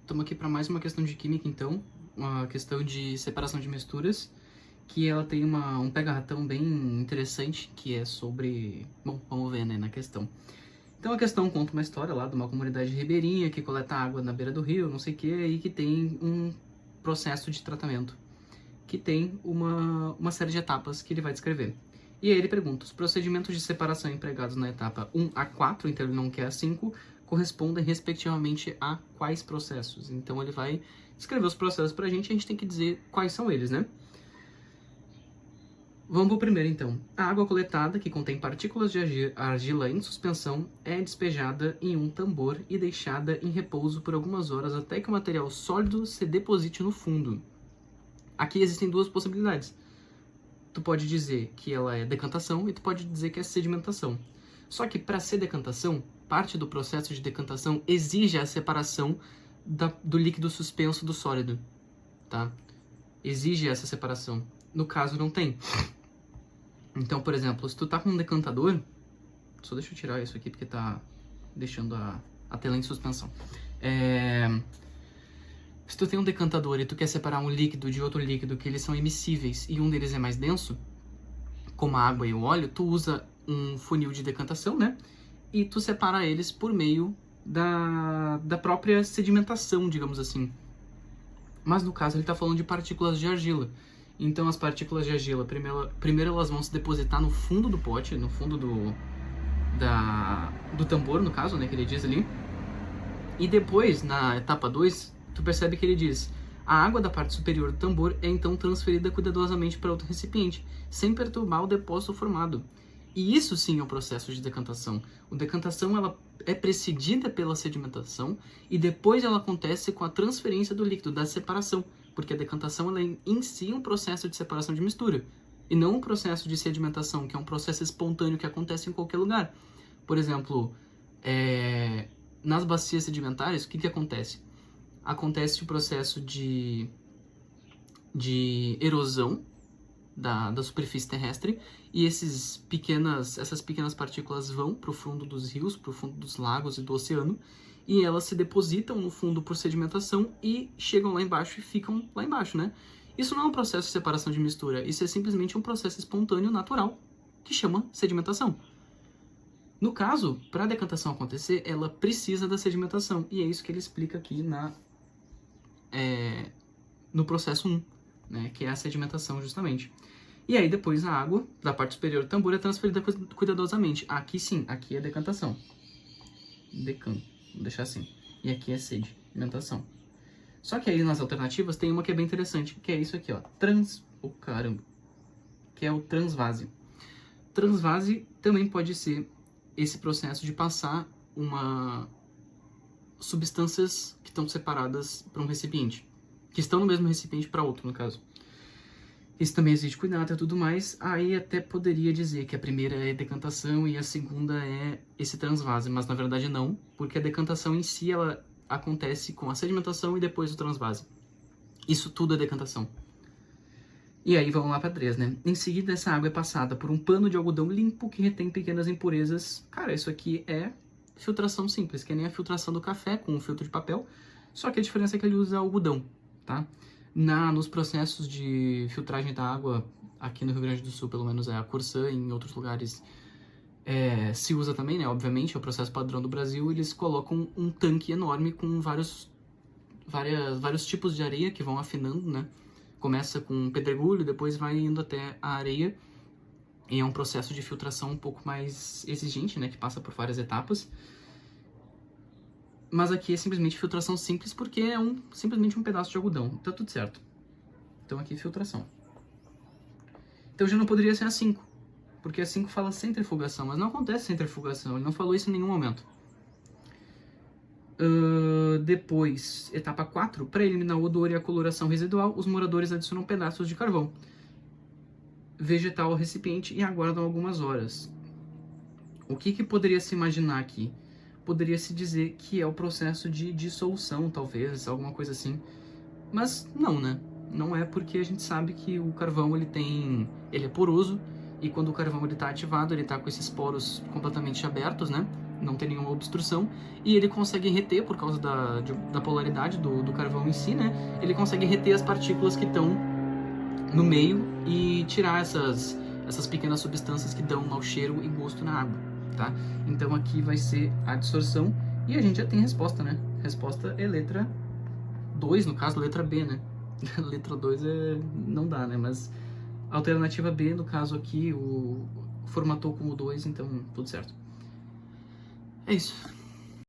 Estamos aqui para mais uma questão de química, então, uma questão de separação de misturas, que ela tem um pega-ratão bem interessante, que é sobre... Bom, vamos ver, né, na questão. Então a questão conta uma história lá de uma comunidade ribeirinha que coleta água na beira do rio, não sei o que, e que tem um processo de tratamento, que tem uma série de etapas que ele vai descrever. E aí ele pergunta, os procedimentos de separação empregados na etapa 1 a 4, então ele não quer a 5, correspondem respectivamente a quais processos? Então ele vai escrever os processos pra gente e a gente tem que dizer quais são eles, né? Vamos pro primeiro então. A água coletada, que contém partículas de argila em suspensão, é despejada em um tambor e deixada em repouso por algumas horas até que o material sólido se deposite no fundo. Aqui existem duas possibilidades. Tu pode dizer que ela é decantação e tu pode dizer que é sedimentação. Só que para ser decantação, parte do processo de decantação exige a separação do líquido suspenso do sólido, tá? Exige essa separação. No caso, não tem. Então, por exemplo, se tu tá com um decantador... Só deixa eu tirar isso aqui porque tá deixando a tela em suspensão. Se tu tem um decantador e tu quer separar um líquido de outro líquido que eles são immiscíveis e um deles é mais denso, como a água e o óleo, tu usa um funil de decantação, né? E tu separa eles por meio da própria sedimentação, digamos assim. Mas no caso ele está falando de partículas de argila. Então as partículas de argila, primeiro elas vão se depositar no fundo do pote, no fundo do tambor, no caso, né, que ele diz ali. E depois, na etapa 2, tu percebe que ele diz: a água da parte superior do tambor é então transferida cuidadosamente para outro recipiente, sem perturbar o depósito formado. E isso sim é o processo de decantação. A decantação ela é precedida pela sedimentação e depois ela acontece com a transferência do líquido, da separação, porque a decantação ela é em si um processo de separação de mistura e não um processo de sedimentação, que é um processo espontâneo que acontece em qualquer lugar. Por exemplo, nas bacias sedimentares, o que acontece? Acontece o processo de erosão da superfície terrestre e essas pequenas partículas vão para o fundo dos rios, para o fundo dos lagos e do oceano e elas se depositam no fundo por sedimentação e chegam lá embaixo e ficam lá embaixo, né? Isso não é um processo de separação de mistura, isso é simplesmente um processo espontâneo natural que chama sedimentação. No caso, para a decantação acontecer, ela precisa da sedimentação e é isso que ele explica aqui no processo 1, né, que é a sedimentação justamente. E aí depois a água da parte superior do tambor é transferida cuidadosamente. Aqui sim, aqui é decantação. Vou deixar assim. E aqui é sedimentação. Só que aí nas alternativas tem uma que é bem interessante, que é isso aqui, ó. Que é o transvase. Transvase também pode ser esse processo de passar substâncias que estão separadas para um recipiente, que estão no mesmo recipiente para outro, no caso. Isso também exige cuidado e tudo mais. Aí até poderia dizer que a primeira é decantação e a segunda é esse transvase, mas na verdade não, porque a decantação em si ela acontece com a sedimentação e depois o transvase. Isso tudo é decantação. E aí vamos lá para 3, né? Em seguida, essa água é passada por um pano de algodão limpo que retém pequenas impurezas. Cara, isso aqui é filtração simples, que é nem a filtração do café com um filtro de papel, só que a diferença é que ele usa algodão, tá? Nos processos de filtragem da água, aqui no Rio Grande do Sul, pelo menos é a Corsã, em outros lugares se usa também, né? Obviamente, é o processo padrão do Brasil, eles colocam um tanque enorme com vários tipos de areia que vão afinando, né? Começa com pedregulho, depois vai indo até a areia, e é um processo de filtração um pouco mais exigente, né? Que passa por várias etapas. Mas aqui é simplesmente filtração simples, porque é simplesmente um pedaço de algodão. Tá tudo certo. Então aqui filtração. Então já não poderia ser a 5, porque a 5 fala centrifugação, mas não acontece centrifugação, ele não falou isso em nenhum momento. Depois, etapa 4, para eliminar o odor e a coloração residual, os moradores adicionam pedaços de carvão vegetal ao recipiente e aguardam algumas horas. O que poderia se imaginar aqui? Poderia se dizer que é o processo de dissolução, talvez, alguma coisa assim. Mas não, né? Não é, porque a gente sabe que o carvão ele é poroso e quando o carvão está ativado, ele está com esses poros completamente abertos, né? não tem nenhuma obstrução, e ele consegue reter, por causa da polaridade do carvão em si, né? Ele consegue reter as partículas que estão no meio e tirar essas pequenas substâncias que dão mau cheiro e gosto na água, tá? Então aqui vai ser a dissorção, e a gente já tem a resposta, né? A resposta é letra 2, no caso, letra B, né? Letra 2 não dá, né? Mas a alternativa B, no caso aqui, formatou como 2, então tudo certo. É isso.